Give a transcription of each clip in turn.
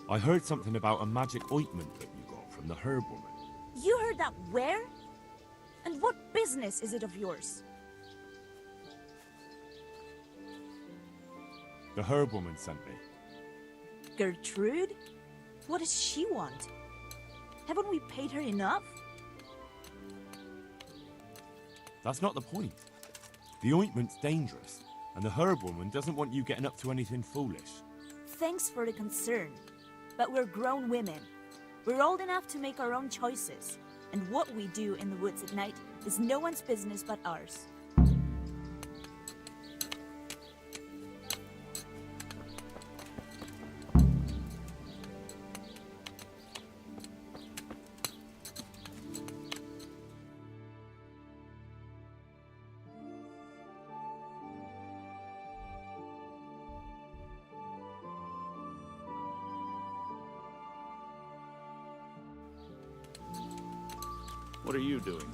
I heard something about a magic ointment that you got from the herb woman. You heard that where? And what business is it of yours? The herb woman sent me. Gertrude? What does she want? Haven't we paid her enough? That's not the point. The ointment's dangerous, and the herb woman doesn't want you getting up to anything foolish. Thanks for the concern, but we're grown women. We're old enough to make our own choices, and what we do in the woods at night is no one's business but ours. What are you doing?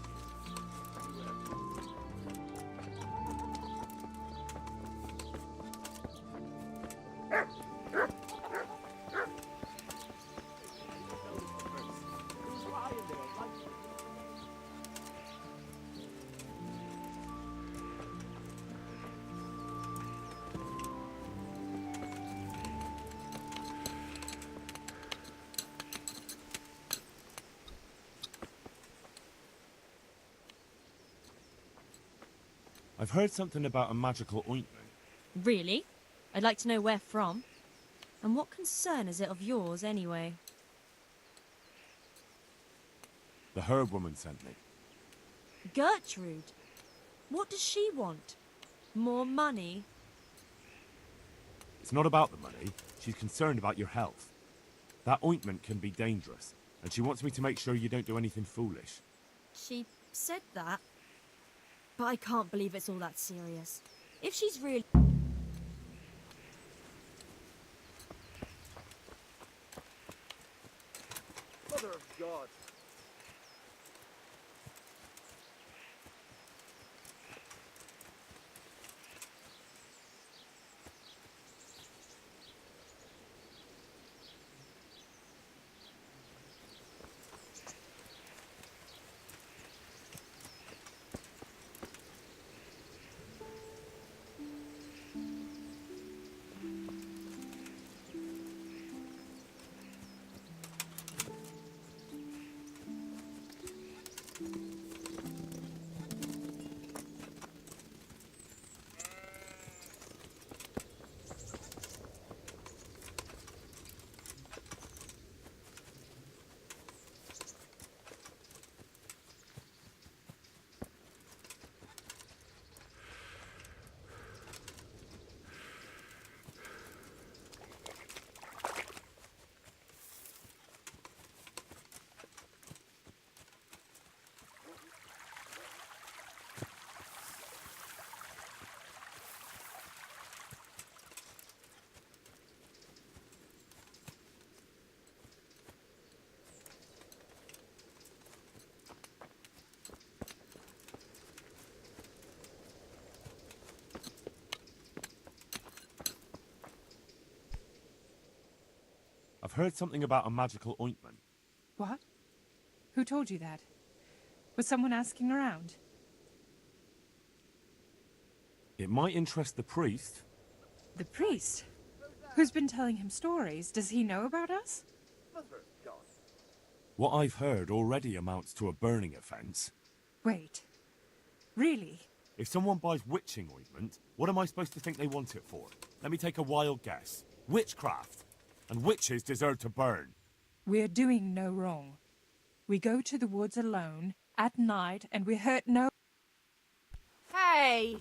I've heard something about a magical ointment. Really? I'd like to know where from. And what concern is it of yours, anyway? The herb woman sent me. Gertrude? What does she want? More money? It's not about the money. She's concerned about your health. That ointment can be dangerous, and she wants me to make sure you don't do anything foolish. She said that. But I can't believe it's all that serious. If she's really... Mother of God! I've heard something about a magical ointment. What? Who told you that? Was someone asking around? It might interest the priest. The priest? Who's been telling him stories? Does he know about us? Mother of God! What I've heard already amounts to a burning offence. Wait. Really? If someone buys witching ointment, what am I supposed to think they want it for? Let me take a wild guess. Witchcraft. And witches deserve to burn. We're doing no wrong. We go to the woods alone, at night, and we hurt no... Hey!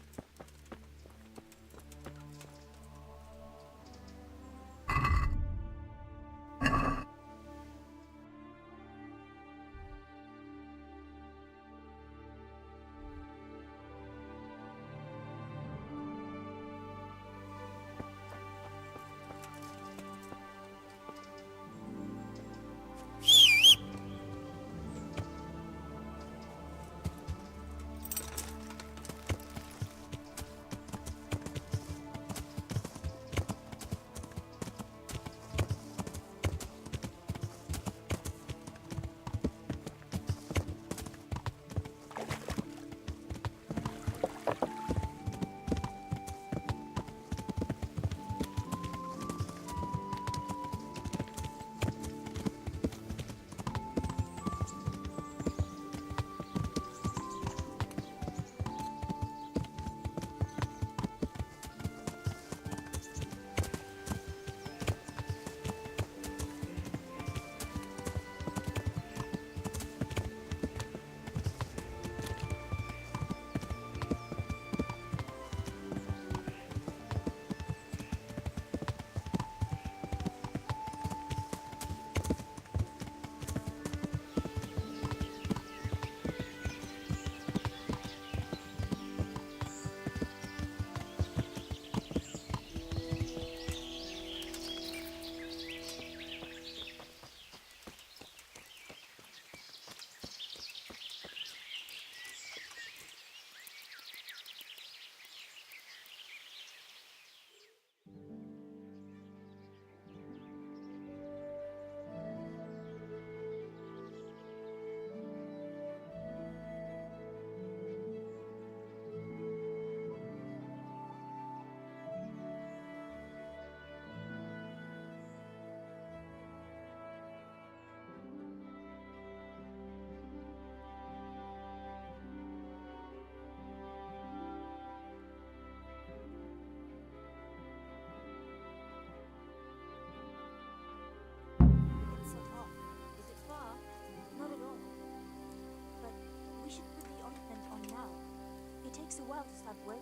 while to start working.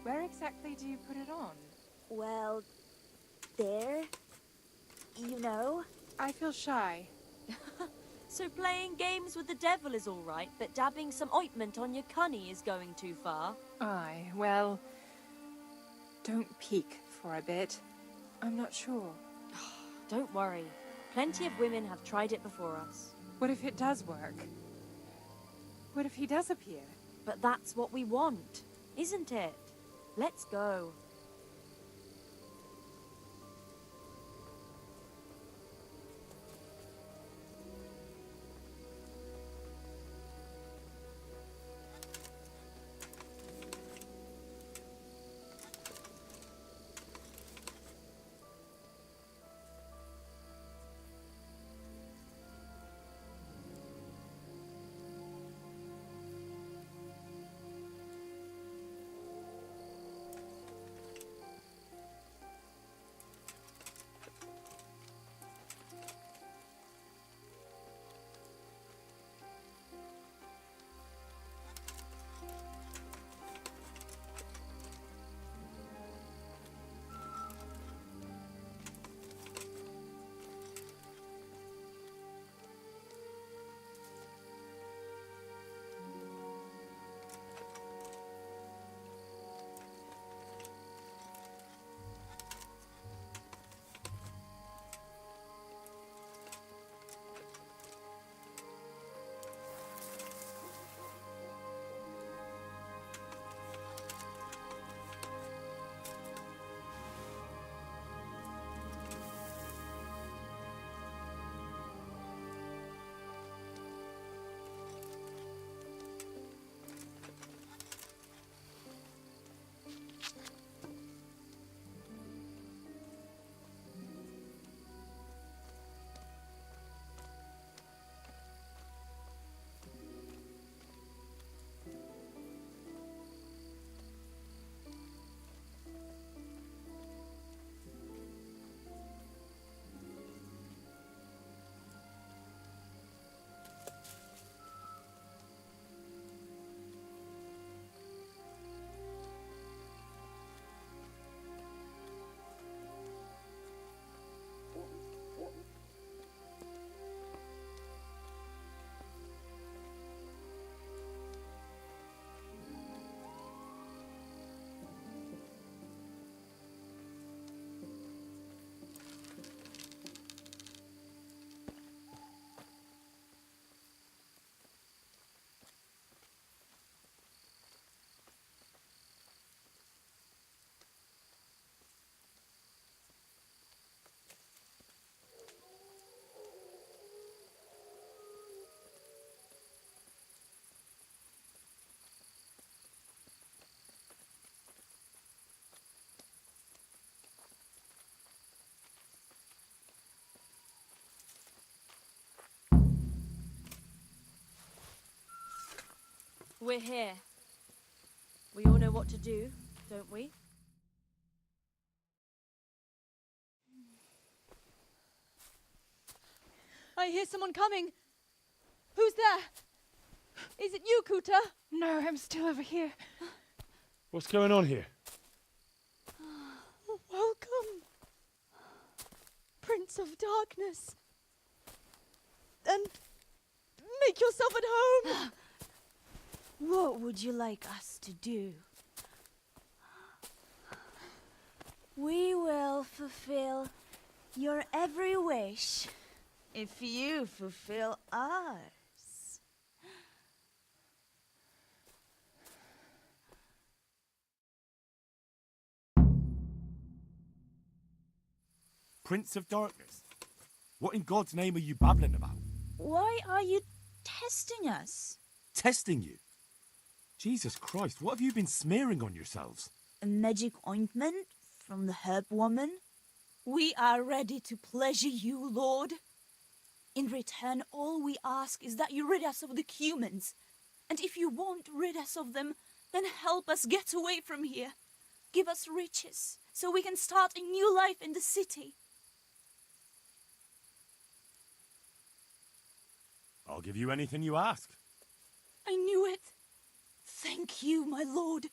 Where exactly do you put it on? Well, there. You know. I feel shy. So playing games with the devil is all right, but dabbing some ointment on your cunny is going too far. Aye, well, don't peek for a bit. I'm not sure. Don't worry. Plenty of women have tried it before us. What if it does work? What if he does appear? But that's what we want, isn't it? Let's go. We're here. We all know what to do, don't we? I hear someone coming. Who's there? Is it you, Kuta? No, I'm still over here. What's going on here? Welcome, Prince of Darkness. And make yourself at home. What would you like us to do? We will fulfill your every wish if you fulfill ours. Prince of Darkness? What in God's name are you babbling about? Why are you testing us? Testing you? Jesus Christ, what have you been smearing on yourselves? A magic ointment from the herb woman? We are ready to pleasure you, Lord. In return, all we ask is that you rid us of the humans. And if you won't rid us of them, then help us get away from here. Give us riches, so we can start a new life in the city. I'll give you anything you ask. I knew it. Thank you, my lord.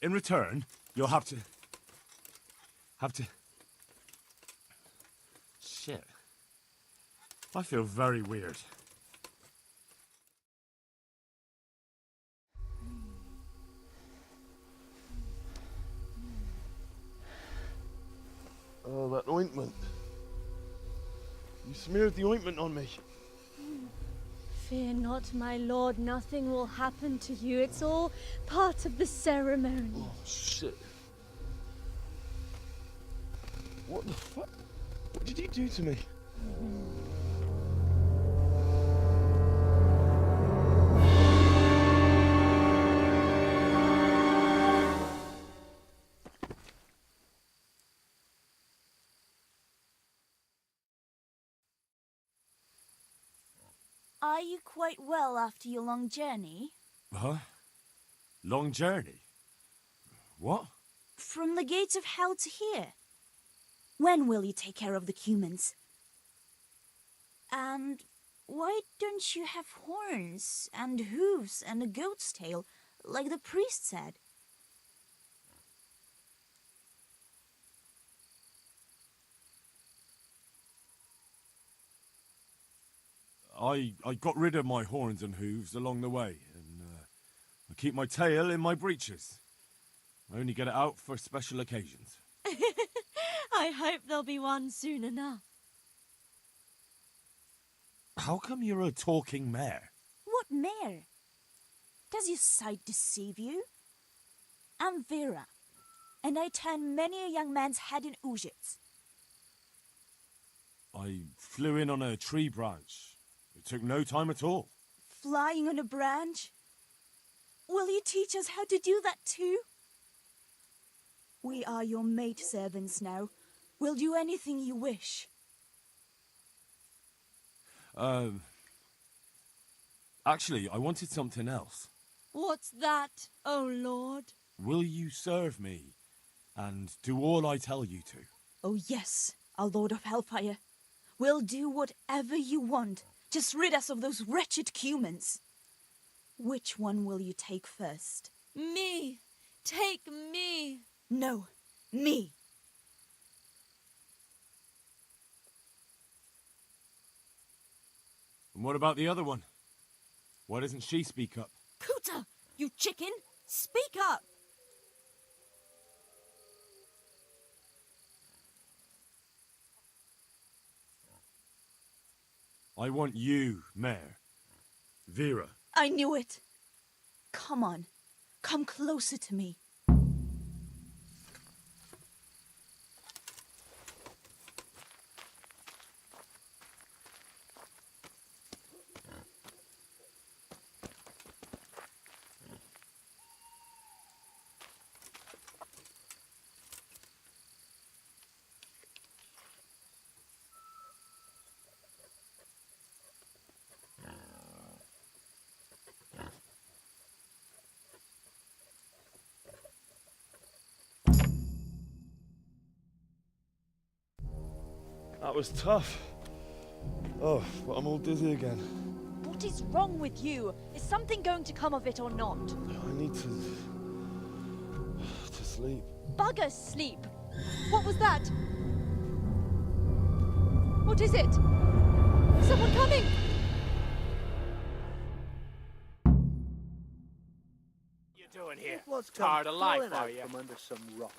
In return, you'll have to... Shit. I feel very weird. Oh, that ointment. You smeared the ointment on me. Fear not, my lord. Nothing will happen to you. It's all part of the ceremony. Oh, shit. What the fuck? What did you do to me? Are you quite well after your long journey? Huh? Long journey? What? From the gates of hell to here. When will you take care of the humans? And why don't you have horns and hooves and a goat's tail, like the priest said? I got rid of my horns and hooves along the way, and I keep my tail in my breeches. I only get it out for special occasions. I hope there'll be one soon enough. How come you're a talking mare? What mare? Does your sight deceive you? I'm Vera, and I turn many a young man's head in Ujits. I flew in on a tree branch. It took no time at all. Flying on a branch? Will you teach us how to do that too? We are your maidservants now. We'll do anything you wish. Actually, I wanted something else. What's that, oh lord? Will you serve me and do all I tell you to? Oh yes, our Lord of Hellfire. We'll do whatever you want. Just rid us of those wretched humans. Which one will you take first? Me! Take me! No, me. And what about the other one? Why doesn't she speak up? Kuta! You chicken! Speak up! I want you, Mare. Vera. I knew it. Come on. Come closer to me. That was tough. Oh, but I'm all dizzy again. What is wrong with you? Is something going to come of it or not? I need to sleep. Bugger sleep! What was that? What is it? Someone coming! You doing here? What's Tired of life, crawling are out you? from under some rock?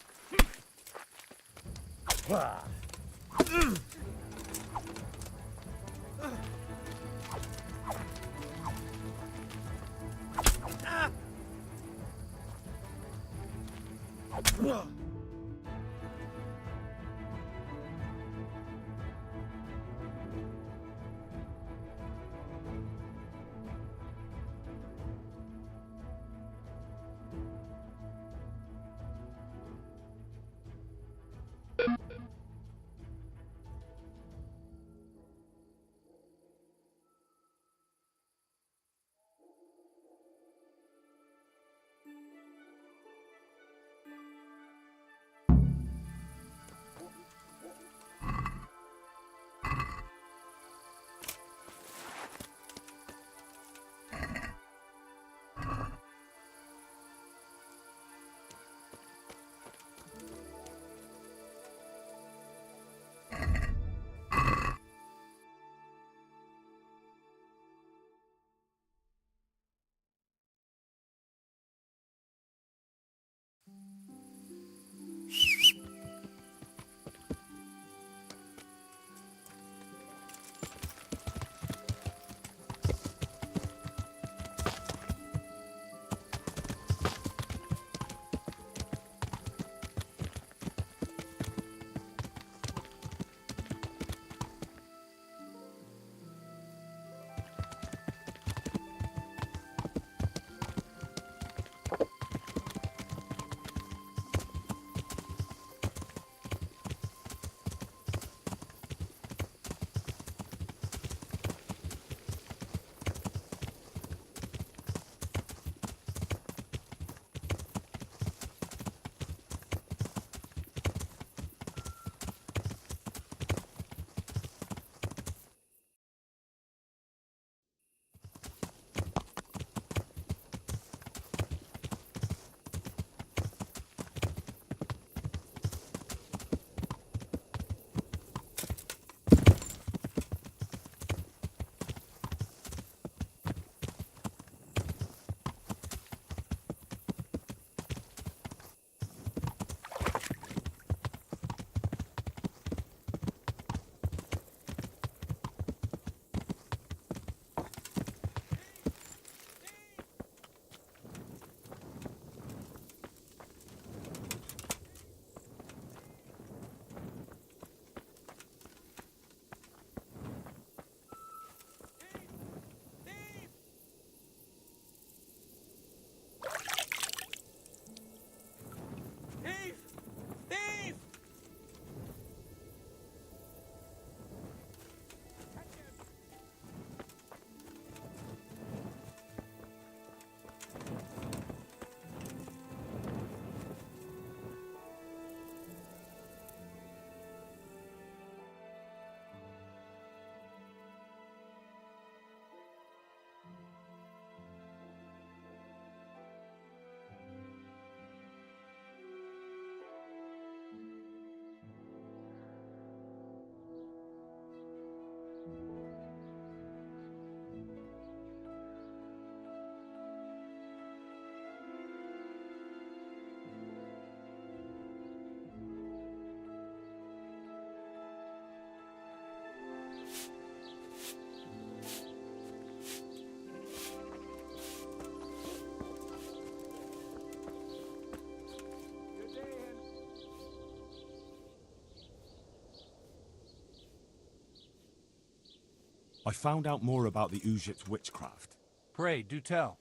I found out more about the Egypt witchcraft. Pray, do tell.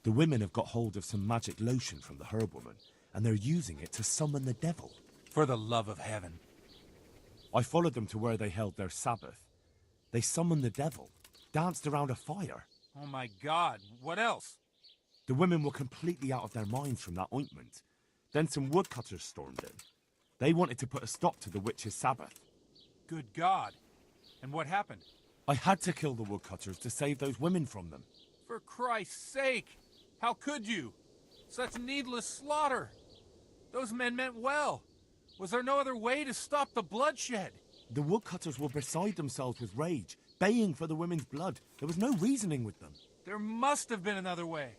The women have got hold of some magic lotion from the herb woman, and they're using it to summon the devil. For the love of heaven. I followed them to where they held their Sabbath. They summoned the devil, danced around a fire. Oh my God, what else? The women were completely out of their minds from that ointment. Then some woodcutters stormed in. They wanted to put a stop to the witch's Sabbath. Good God. And what happened? I had to kill the woodcutters to save those women from them. For Christ's sake! How could you? Such needless slaughter! Those men meant well. Was there no other way to stop the bloodshed? The woodcutters were beside themselves with rage, baying for the women's blood. There was no reasoning with them. There must have been another way.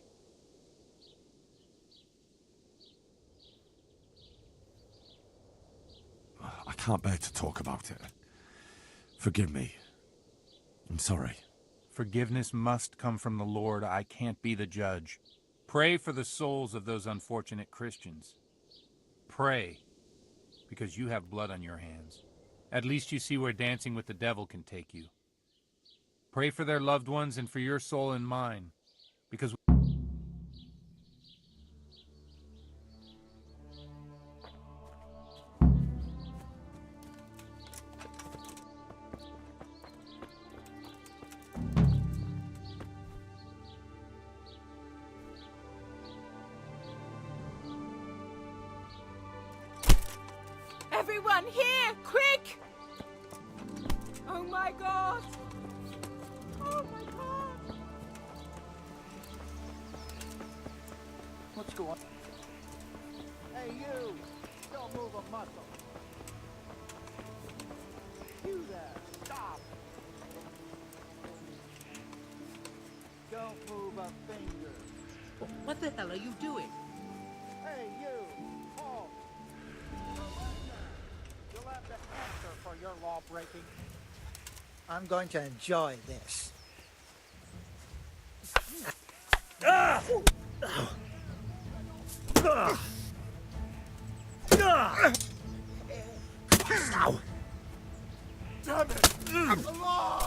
I can't bear to talk about it. Forgive me. I'm sorry. Forgiveness must come from the Lord. I can't be the judge. Pray for the souls of those unfortunate Christians. Pray, because you have blood on your hands. At least you see where dancing with the devil can take you. Pray for their loved ones and for your soul and mine, because Everyone here, quick! Oh my God! Oh my God! What's going on? Hey, you! Don't move a muscle. You there! Stop! Don't move a finger. What the hell are you doing? Hey, you! Halt! You'll have to answer for your law breaking. I'm going to enjoy this. Damn it! The law!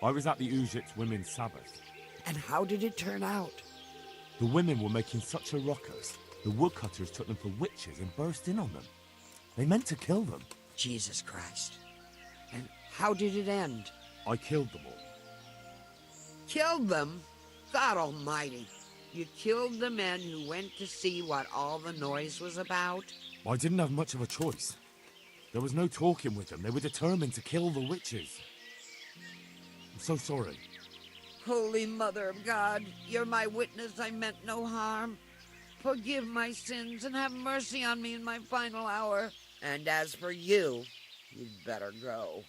I was at the Ujit Women's Sabbath. And how did it turn out? The women were making such a ruckus. The woodcutters took them for witches and burst in on them. They meant to kill them. Jesus Christ. And how did it end? I killed them all. Killed them? God Almighty. You killed the men who went to see what all the noise was about? I didn't have much of a choice. There was no talking with them. They were determined to kill the witches. I'm so sorry. Holy Mother of God, you're my witness I meant no harm. Forgive my sins and have mercy on me in my final hour. And as for you, you'd better go.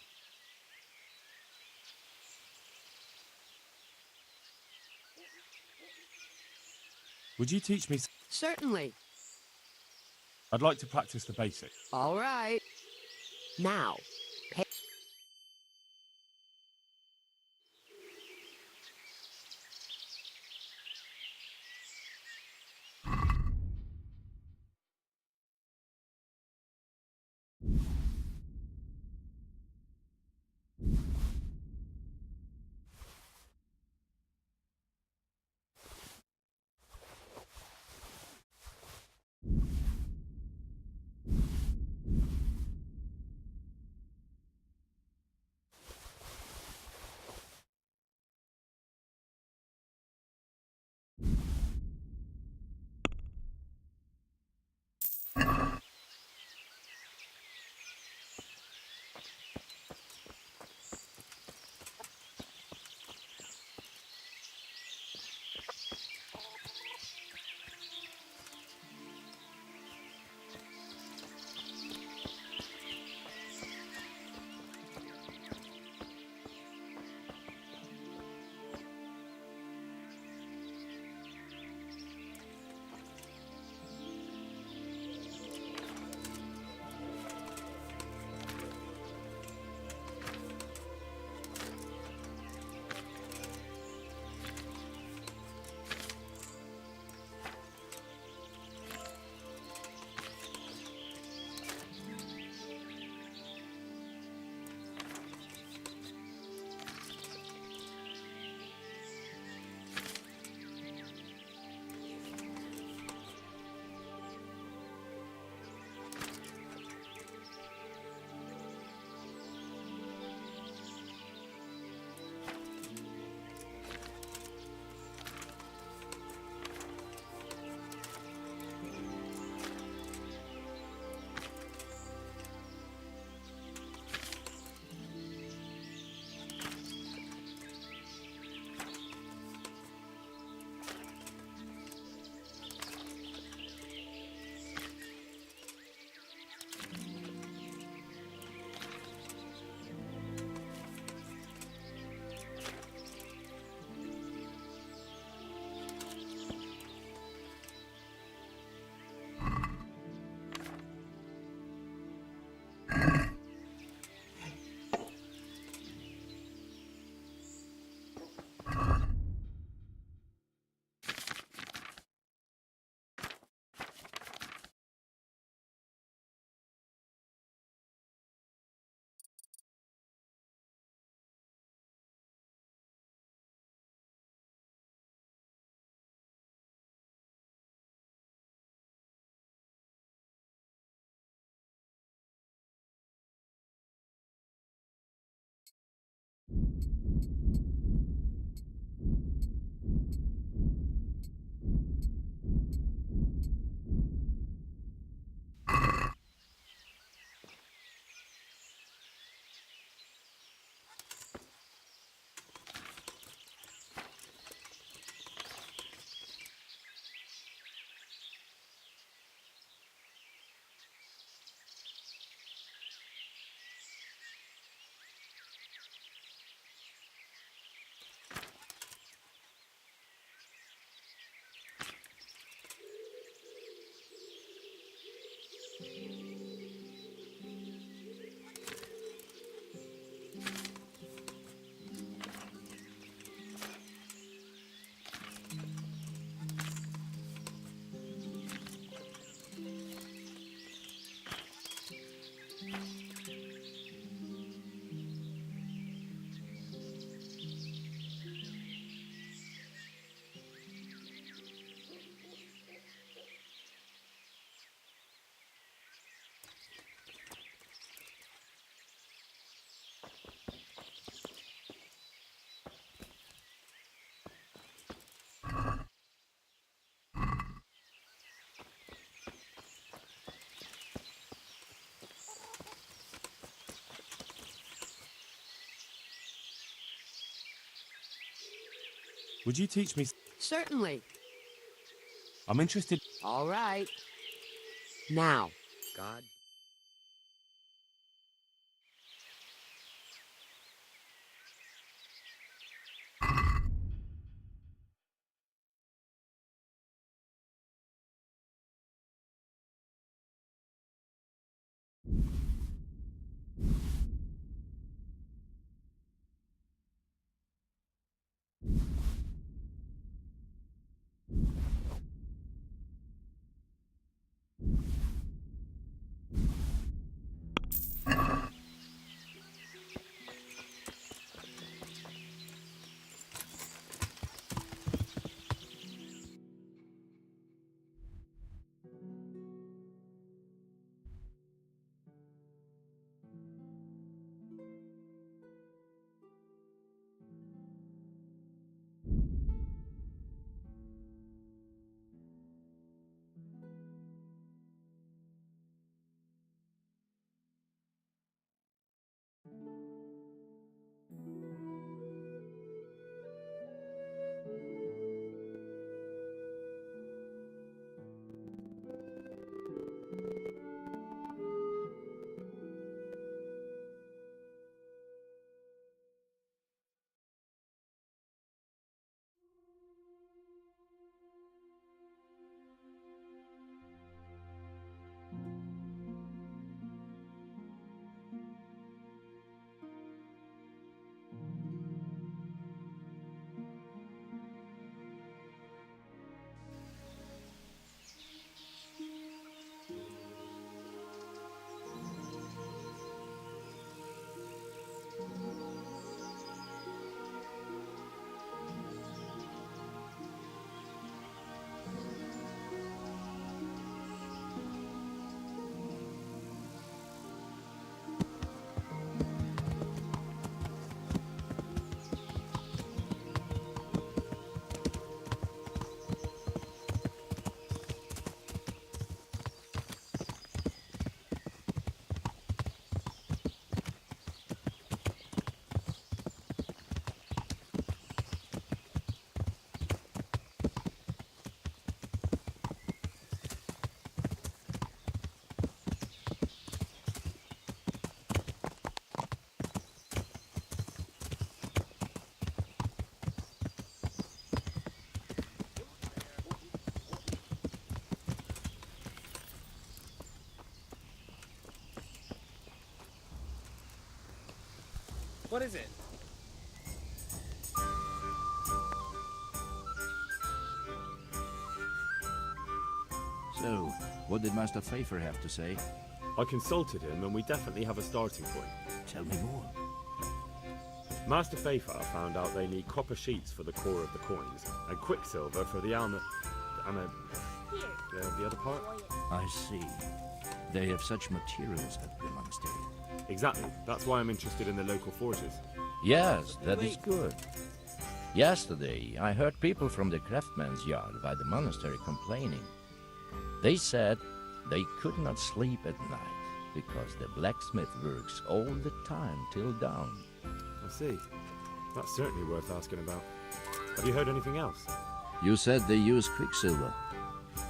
Would you teach me? Certainly. I'd like to practice the basics. All right. Now, pay. Would you teach me? Certainly. I'm interested. All right. Now, God. What is it? So, what did Master Pfeiffer have to say? I consulted him and we definitely have a starting point. Tell me more. Master Pfeiffer found out they need copper sheets for the core of the coins and quicksilver for the alma... the other part? I see. They have such materials at the monastery. Exactly. That's why I'm interested in the local forges. Yes, that is good. Yesterday, I heard people from the craftsman's yard by the monastery complaining. They said they could not sleep at night because the blacksmith works all the time till dawn. I see. That's certainly worth asking about. Have you heard anything else? You said they use quicksilver.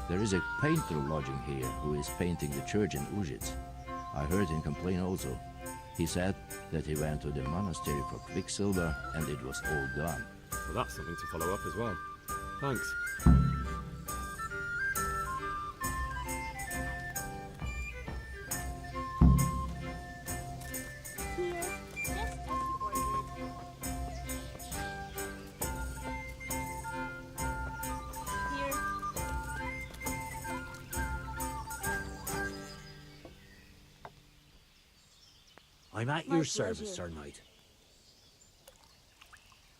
There is a painter lodging here who is painting the church in Ujits. I heard him complain also. He said that he went to the monastery for quicksilver and it was all gone. Well, that's something to follow up as well. Thanks. I'm at your service, Sir Knight.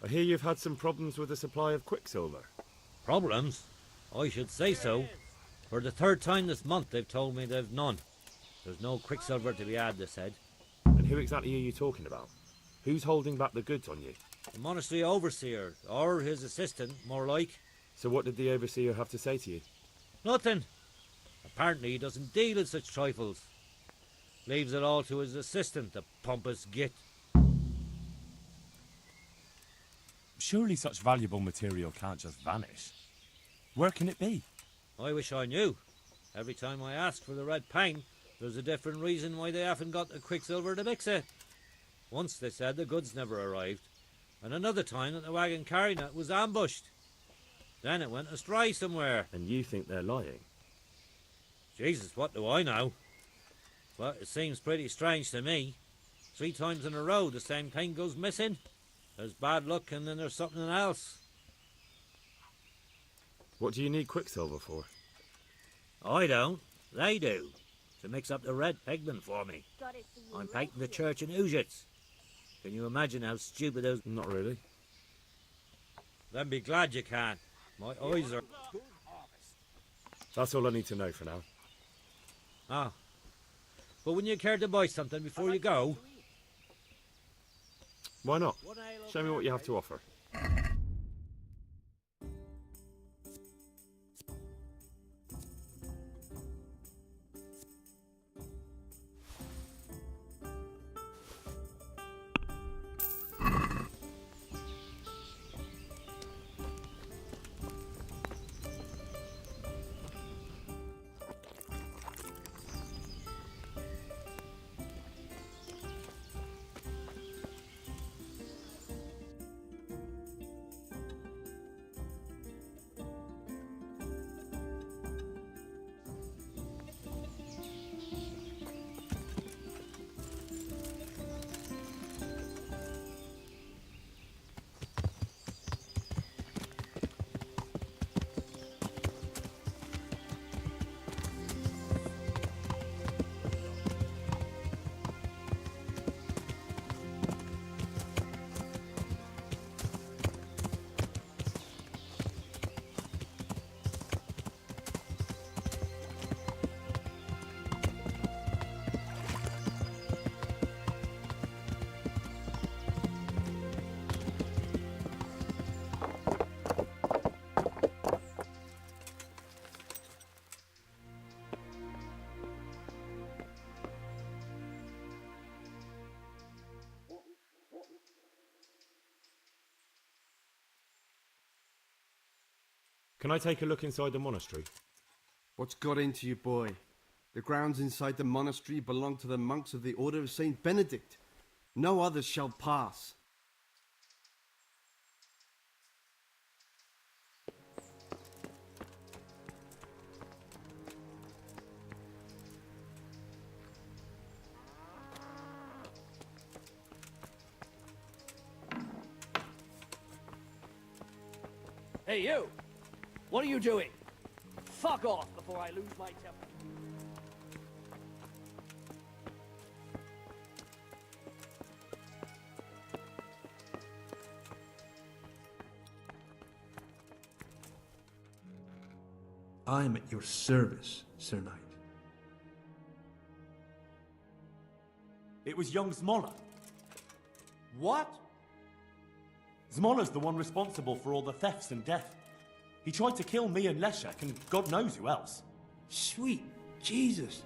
I hear you've had some problems with the supply of quicksilver. Problems? I should say so. For the third time this month they've told me they've none. There's no quicksilver to be had, they said. And who exactly are you talking about? Who's holding back the goods on you? The monastery overseer, or his assistant, more like. So what did the overseer have to say to you? Nothing. Apparently he doesn't deal in such trifles. Leaves it all to his assistant, the pompous git. Surely such valuable material can't just vanish. Where can it be? I wish I knew. Every time I ask for the red paint, there's a different reason why they haven't got the quicksilver to mix it. Once they said the goods never arrived, and another time that the wagon carrying it was ambushed. Then it went astray somewhere. And you think they're lying? Jesus, what do I know? But it seems pretty strange to me. 3 times in a row the same paint goes missing. There's bad luck and then there's something else. What do you need quicksilver for? I don't. They do. To mix up the red pigment for me. I'm painting the church in Ujits. Can you imagine how stupid those... Not really. Then be glad you can. My eyes are... That's all I need to know for now. Ah. But wouldn't you care to buy something before you go? Why not? Show me what you have to offer. Can I take a look inside the monastery? What's got into you, boy? The grounds inside the monastery belong to the monks of the Order of Saint Benedict. No others shall pass. Hey, you! What are you doing? Fuck off before I lose my temper. I am at your service, Sir Knight. It was young Zmolla. What? Zmolla's the one responsible for all the thefts and death. He tried to kill me and Leszek, and God knows who else. Sweet Jesus.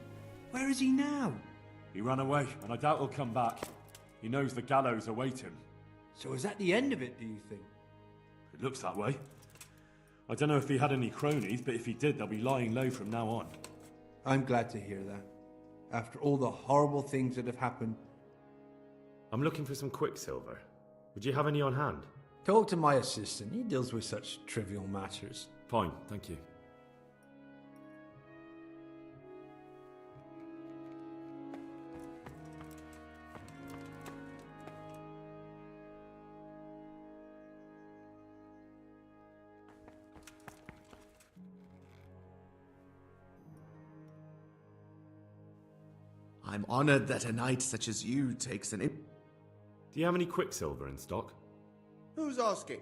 Where is he now? He ran away, and I doubt he'll come back. He knows the gallows await him. So is that the end of it, do you think? It looks that way. I don't know if he had any cronies, but if he did, they'll be lying low from now on. I'm glad to hear that. After all the horrible things that have happened. I'm looking for some quicksilver. Would you have any on hand? Talk to my assistant. He deals with such trivial matters. Fine, thank you. I'm honored that a knight such as you takes an... Do you have any quicksilver in stock? Who's asking?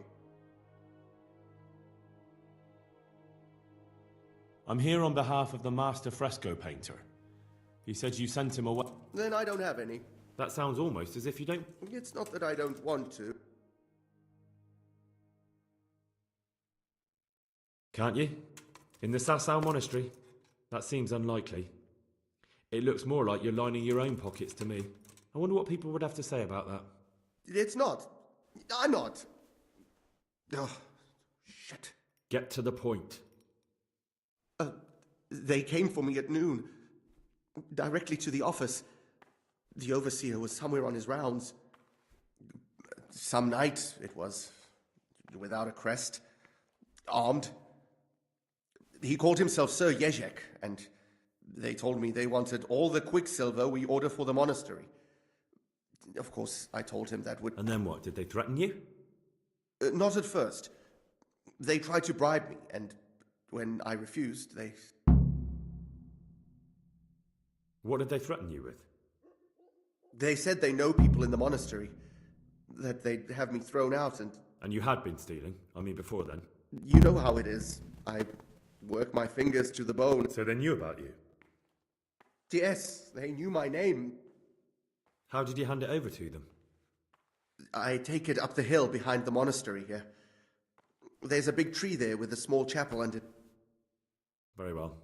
I'm here on behalf of the master fresco painter. He said you sent him away. Then I don't have any. That sounds almost as if you don't... It's not that I don't want to. Can't you? In the Sasau monastery? That seems unlikely. It looks more like you're lining your own pockets to me. I wonder what people would have to say about that. It's not. I'm not. Oh, shit. Get to the point. They came for me at noon, directly to the office. The overseer was somewhere on his rounds. Some night, it was, without a crest, armed. He called himself Sir Jezek, and they told me they wanted all the quicksilver we order for the monastery. Of course, I told him that would... And then what? Did they threaten you? Not at first. They tried to bribe me, and when I refused, they... What did they threaten you with? They said they know people in the monastery, that they'd have me thrown out, and... And you had been stealing? I mean, before then? You know how it is. I work my fingers to the bone. So they knew about you? Yes, they knew my name. How did you hand it over to them? I take it up the hill behind the monastery here. There's a big tree there with a small chapel and it... Very well.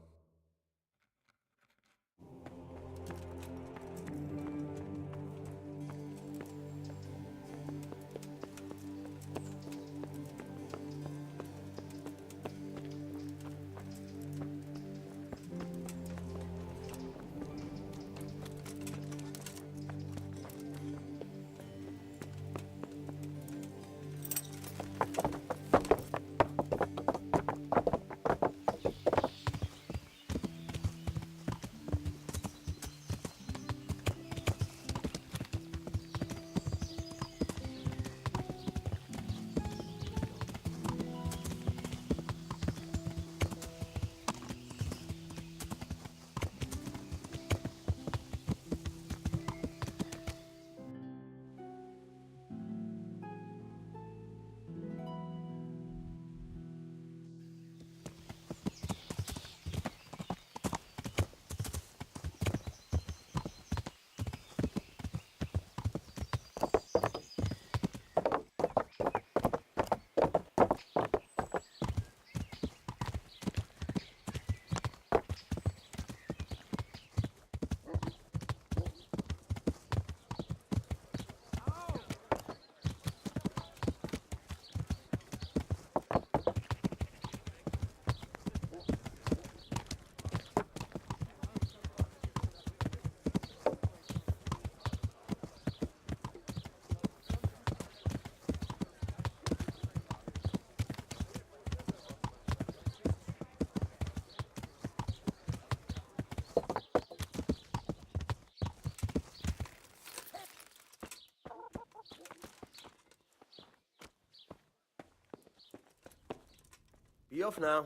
Be off now.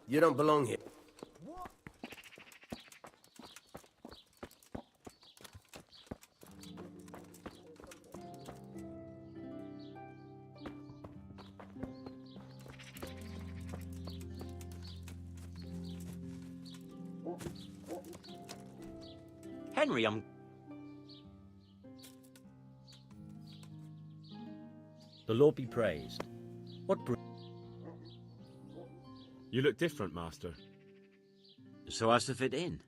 You don't belong here. Henry, The Lord be praised. What You look different, Master. So as to fit in.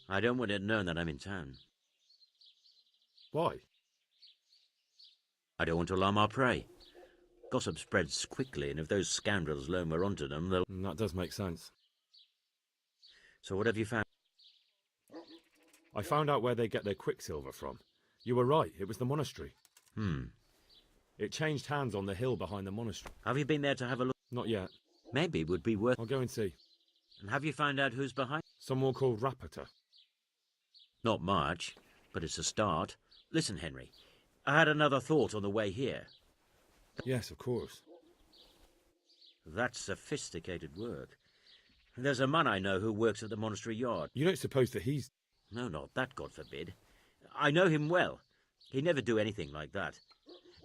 I don't want it known that I'm in town. Why? I don't want to alarm our prey. Gossip spreads quickly, and if those scoundrels learn we're onto them, they'll... That does make sense. So what have you found? I found out where they get their quicksilver from. You were right, it was the monastery. It changed hands on the hill behind the monastery. Have you been there to have a look? Not yet. Maybe it would be worth... I'll go and see. And have you found out who's behind? Someone called Rapata. Not much, but it's a start. Listen, Henry, I had another thought on the way here. Yes, of course. That's sophisticated work. There's a man I know who works at the monastery yard. You don't suppose that he's... No, not that, God forbid. I know him well. He'd never do anything like that.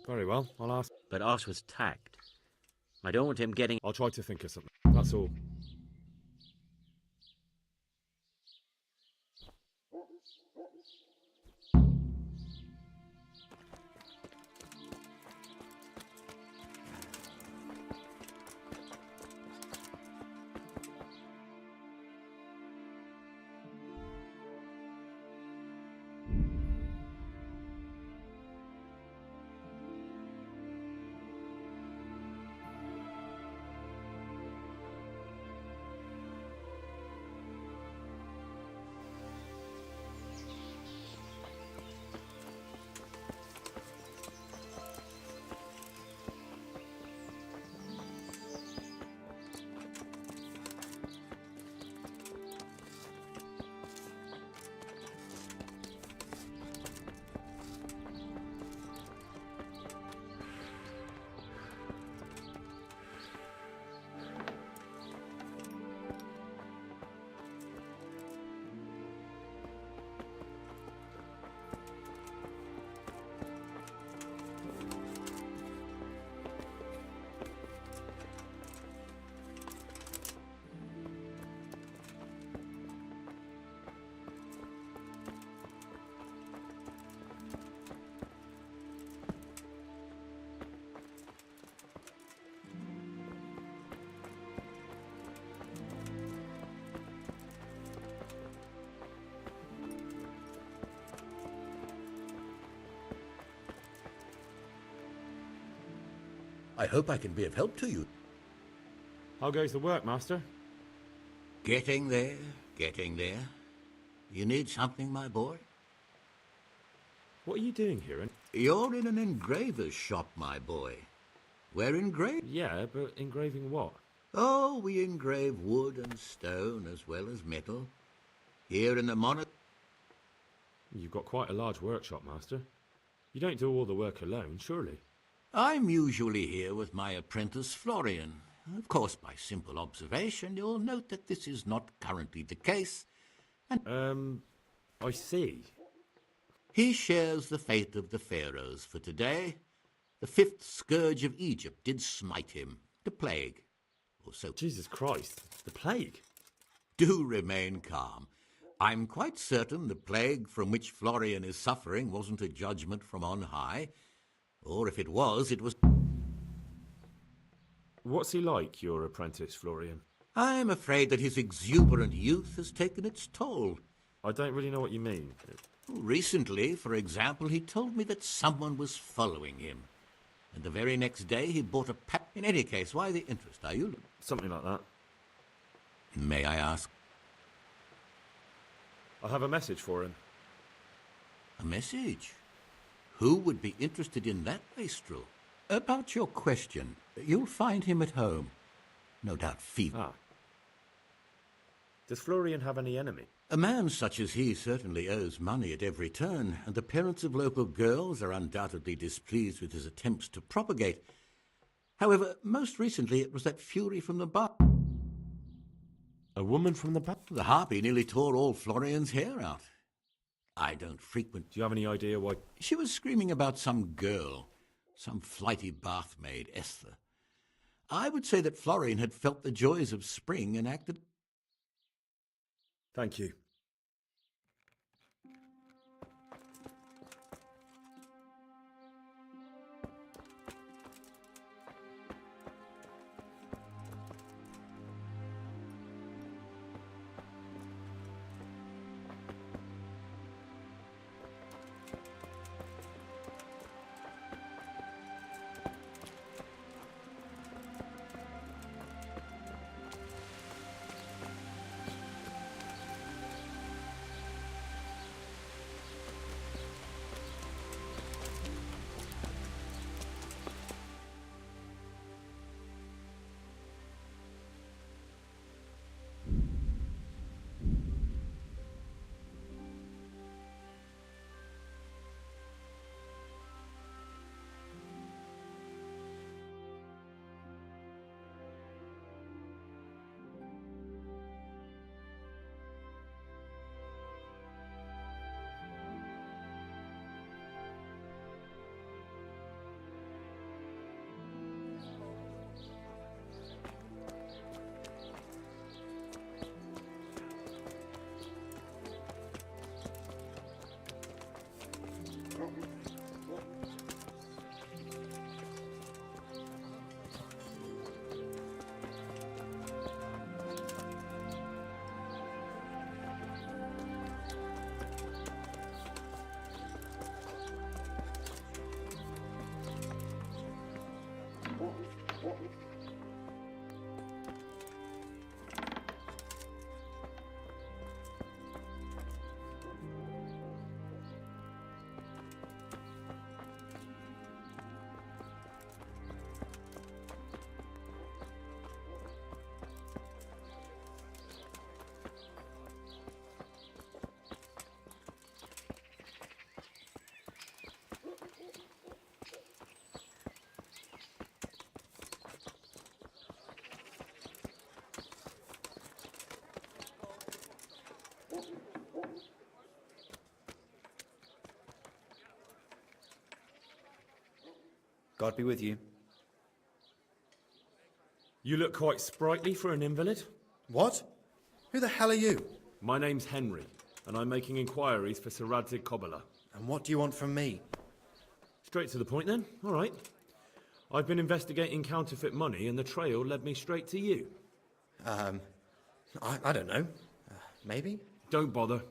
Very well, I'll ask. But ask with tact. I don't want him getting... I'll try to think of something, that's all. I hope I can be of help to you. How goes the work, Master? Getting there, getting there. You need something, my boy? What are you doing here? You're in an engraver's shop, my boy. We're engraving. Yeah, but engraving what? Oh, we engrave wood and stone as well as metal. Here in the monastery. You've got quite a large workshop, Master. You don't do all the work alone, surely? I'm usually here with my apprentice, Florian. Of course, by simple observation, you'll note that this is not currently the case. And I see. He shares the fate of the pharaohs, for today the 5th scourge of Egypt did smite him, the plague. Or so. Jesus Christ, the plague? Do remain calm. I'm quite certain the plague from which Florian is suffering wasn't a judgment from on high. Or if it was, it was... What's he like, your apprentice, Florian? I'm afraid that his exuberant youth has taken its toll. I don't really know what you mean. Recently, for example, he told me that someone was following him. And the very next day he bought a pack. In any case, why the interest, are you? Something like that. May I ask? I have a message for him. A message? Who would be interested in that, wastrel? About your question, you'll find him at home. No doubt fever. Ah. Does Florian have any enemy? A man such as he certainly owes money at every turn, and the parents of local girls are undoubtedly displeased with his attempts to propagate. However, most recently it was that fury from the bar. A woman from the bar? The harpy nearly tore all Florian's hair out. I don't frequent... Do you have any idea why? She was screaming about some girl, some flighty bath maid, Esther. I would say that Florian had felt the joys of spring and acted... Thank you. God be with you. You look quite sprightly for an invalid. What? Who the hell are you? My name's Henry, and I'm making inquiries for Sir Radzig Kobyla. And what do you want from me? Straight to the point then. All right. I've been investigating counterfeit money, and the trail led me straight to you. I don't know. Maybe? Don't bother.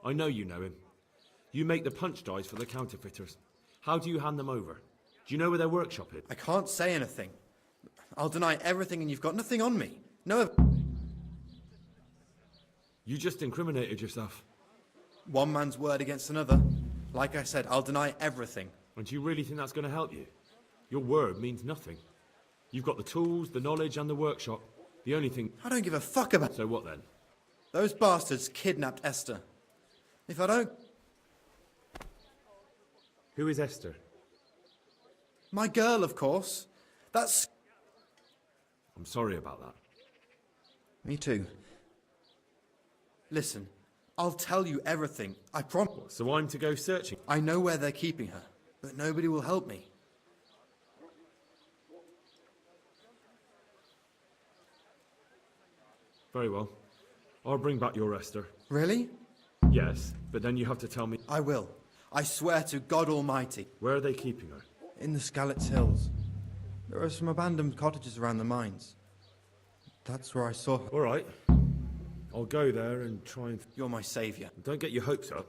I know you know him. You make the punch dies for the counterfeiters. How do you hand them over? Do you know where their workshop is? I can't say anything. I'll deny everything and you've got nothing on me. No. You just incriminated yourself. One man's word against another. Like I said, I'll deny everything. And do you really think that's going to help you? Your word means nothing. You've got the tools, the knowledge, and the workshop. The only thing... I don't give a fuck about... So what then? Those bastards kidnapped Esther. If I don't... Who is Esther? My girl, of course. That's... I'm sorry about that. Me too. Listen, I'll tell you everything. I promise. So I'm to go searching? I know where they're keeping her, but nobody will help me. Very well. I'll bring back your Esther. Really? Yes, but then you have to tell me... I will. I swear to God Almighty. Where are they keeping her? In the Skalitz Hills. There are some abandoned cottages around the mines. That's where I saw her. All right. I'll go there and try and... You're my saviour. Don't get your hopes up.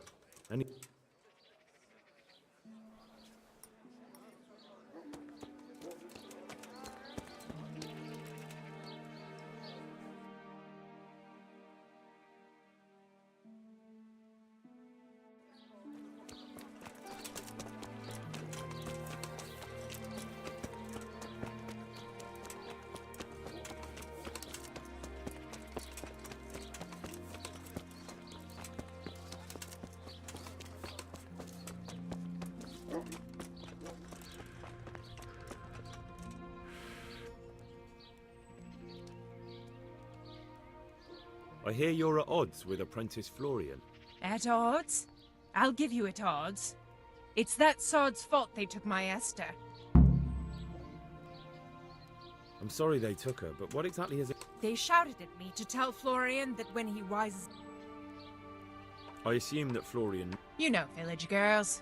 I hear you're at odds with apprentice Florian. At odds? I'll give you at odds. It's that sod's fault they took my Esther. I'm sorry they took her, but what exactly is it? They shouted at me to tell Florian that when he wises... I assume that Florian... You know village girls.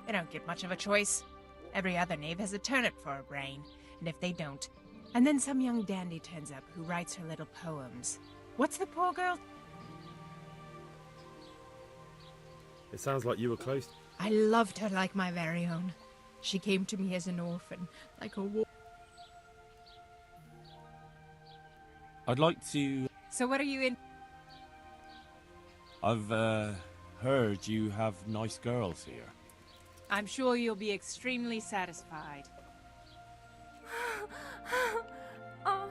They don't get much of a choice. Every other knave has a turnip for a brain, and if they don't... And then some young dandy turns up who writes her little poems. What's the poor girl? It sounds like you were close. I loved her like my very own. She came to me as an orphan, like a I'd like to... So what are you in? I've heard you have nice girls here. I'm sure you'll be extremely satisfied. Oh.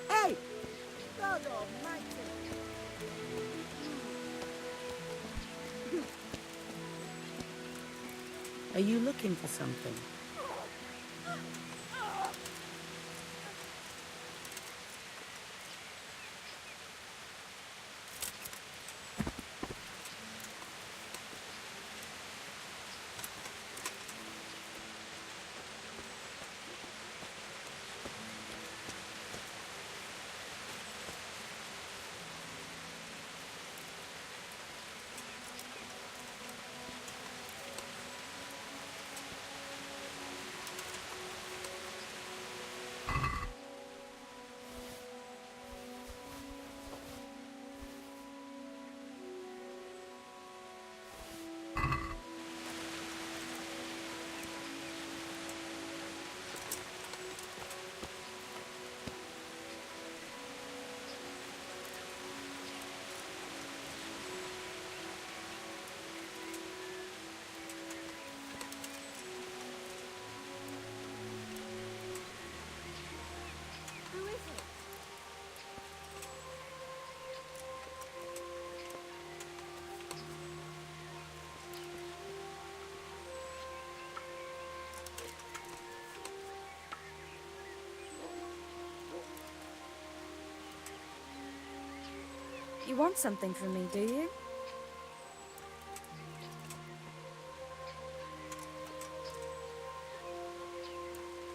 Hey! God Almighty! Are you looking for something? You want something from me, do you?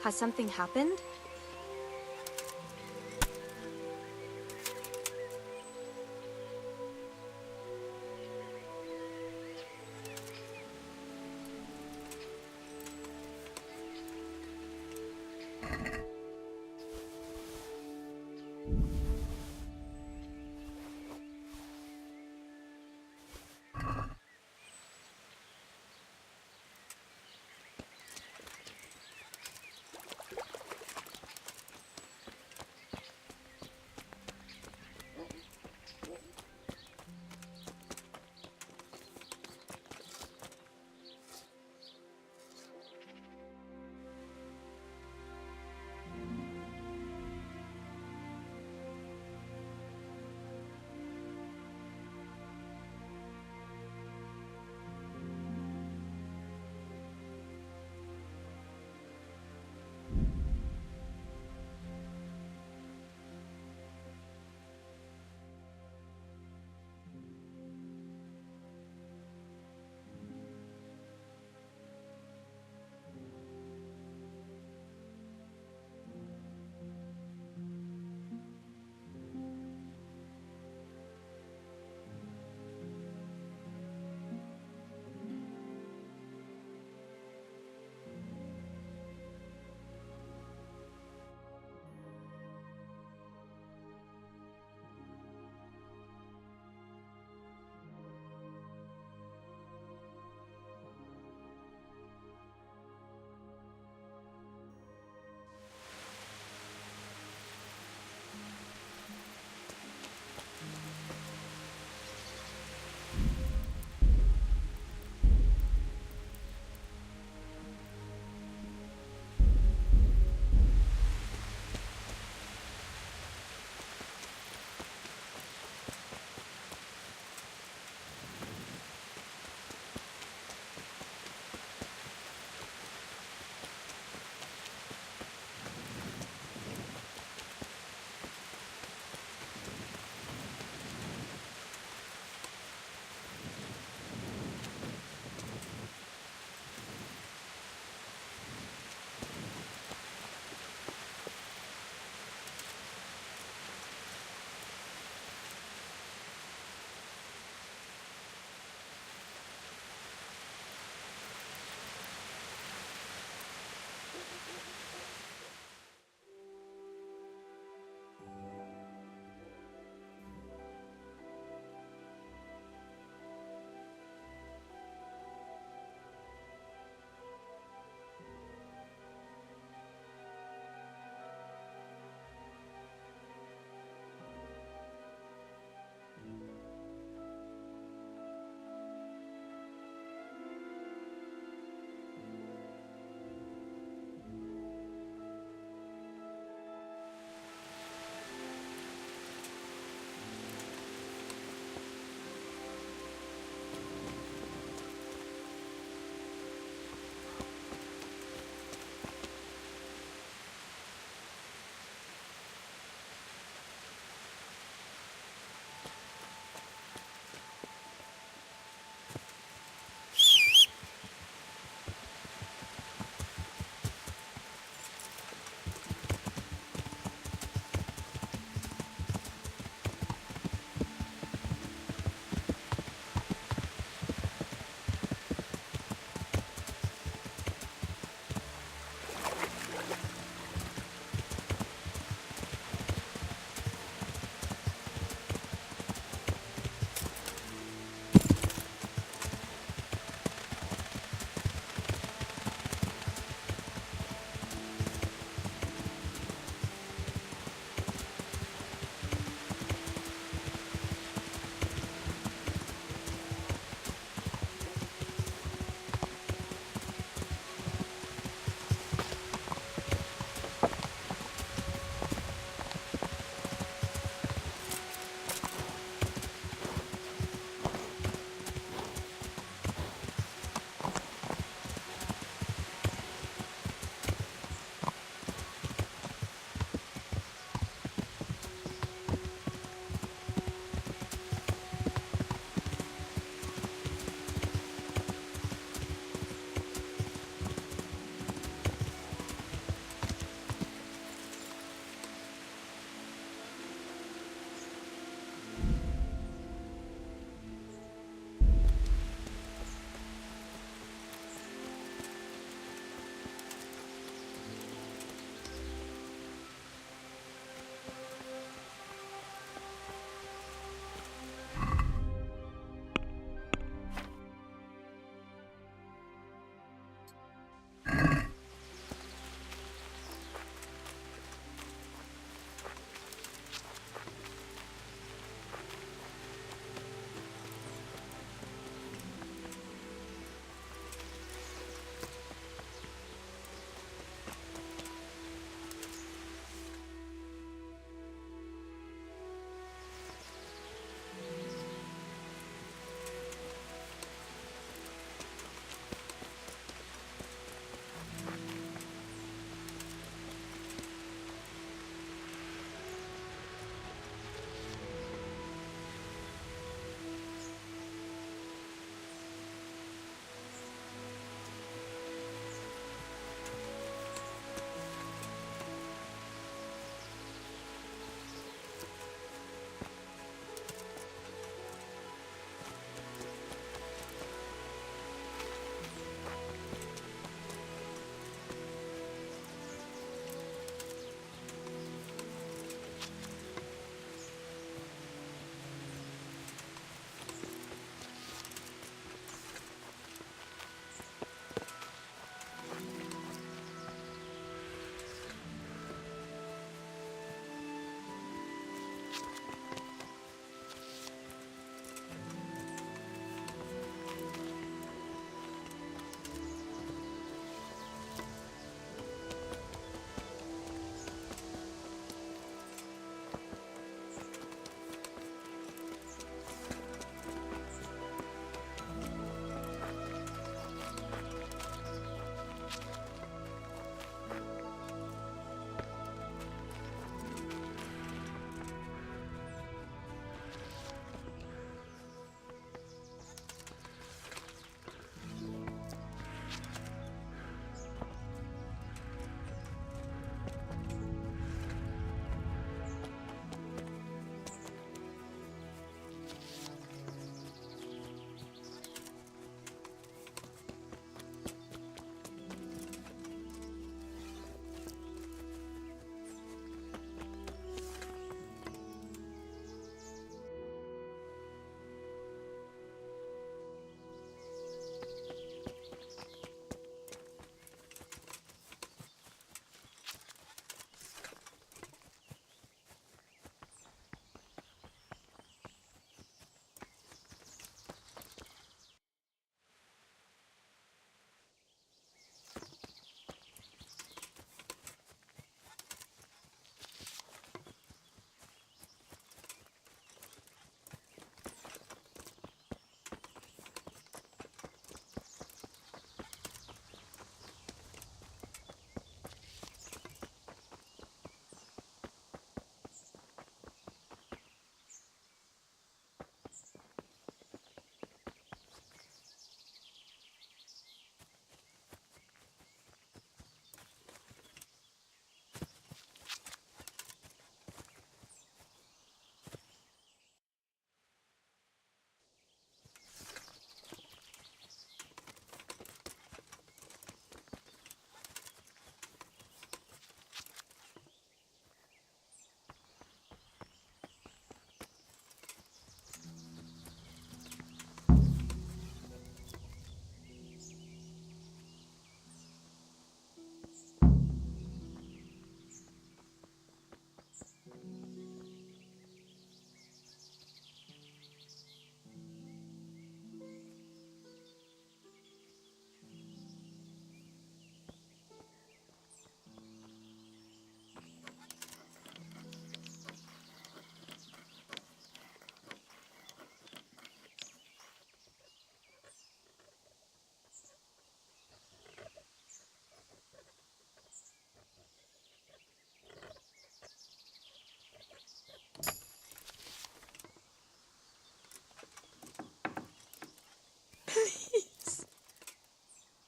Has something happened?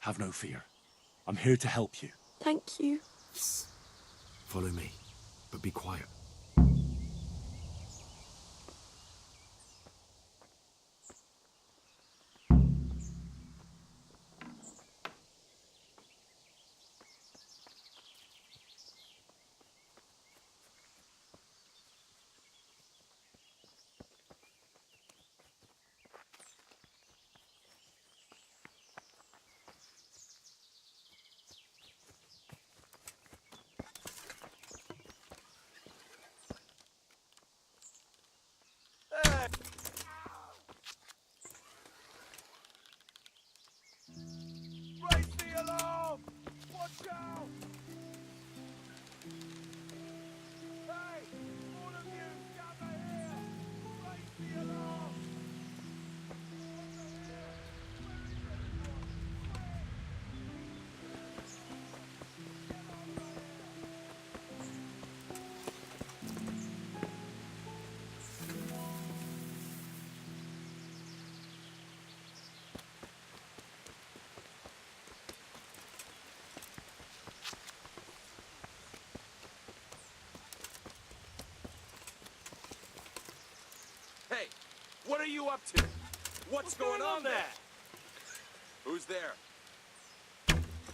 Have no fear. I'm here to help you. Thank you. Follow me, but be quiet. Raise the alarm! Watch out! Hey! All of you, gather here! Raise the alarm! Hey, what are you up to? What's going on there? Who's there?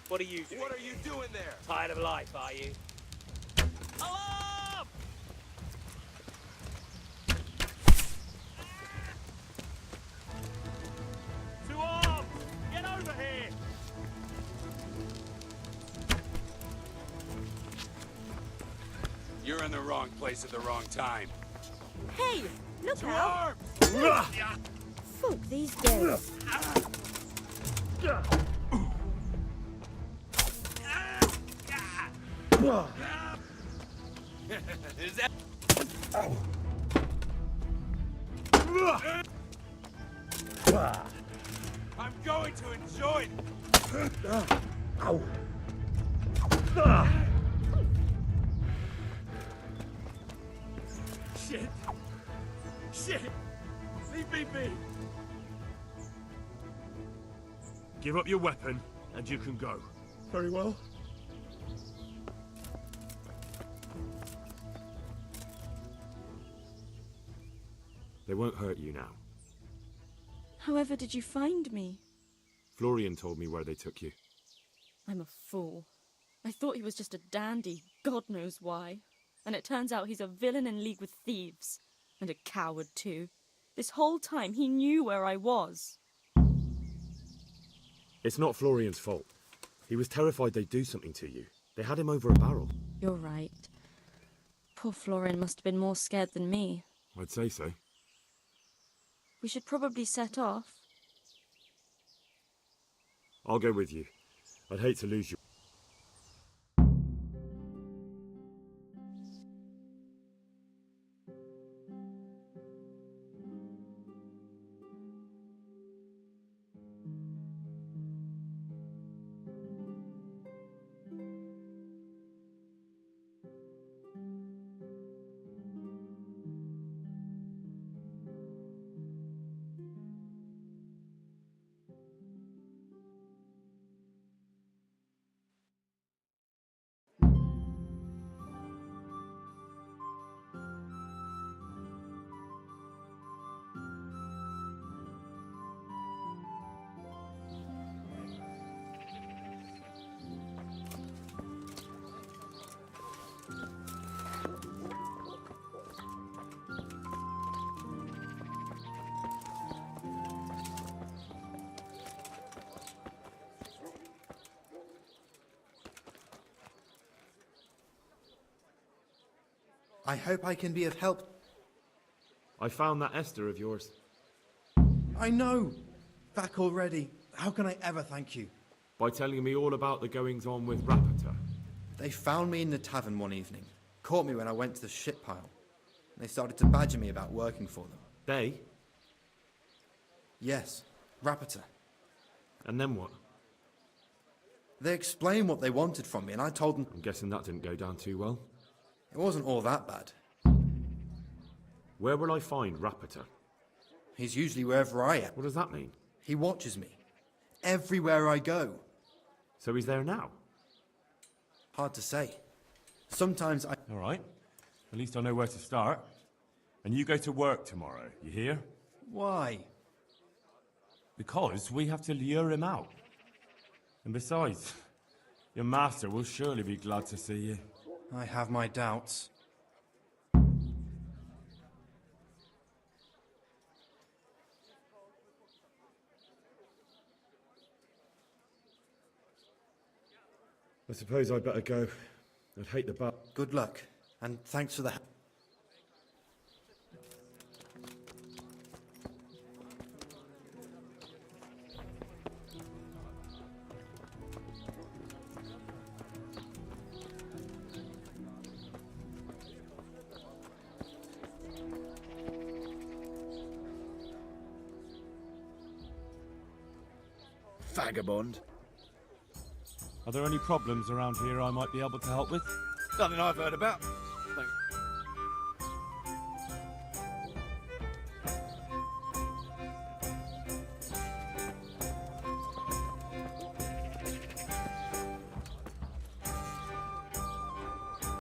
What are you doing? What are you doing there? Tired of life, are you? Alarm! To arms! Get over here! You're in the wrong place at the wrong time. Hey, look To out! arms! Folk these days. Is that... I'm going to enjoy it. Ow. Shit. Shit. Leave me be. Give up your weapon, and you can go. Very well. They won't hurt you now. However did you find me? Florian told me where they took you. I'm a fool. I thought he was just a dandy, God knows why. And it turns out he's a villain in league with thieves. And a coward, too. This whole time he knew where I was. It's not Florian's fault. He was terrified they'd do something to you. They had him over a barrel. You're right. Poor Florian must have been more scared than me. I'd say so. We should probably set off. I'll go with you. I'd hate to lose you. I hope I can be of help. I found that Esther of yours. I know! Back already. How can I ever thank you? By telling me all about the goings-on with Rapita. They found me in the tavern one evening. Caught me when I went to the ship pile. They started to badger me about working for them. They? Yes, Rapita. And then what? They explained what they wanted from me, and I told them... I'm guessing that didn't go down too well. It wasn't all that bad. Where will I find Rapita? He's usually wherever I am. What does that mean? He watches me. Everywhere I go. So he's there now? Hard to say. Sometimes I... All right. At least I know where to start. And you go to work tomorrow, you hear? Why? Because we have to lure him out. And besides, your master will surely be glad to see you. I have my doubts. I suppose I'd better go. I'd hate the bar. Good luck, and thanks for the... Vagabond. Are there any problems around here I might be able to help with? Nothing I've heard about.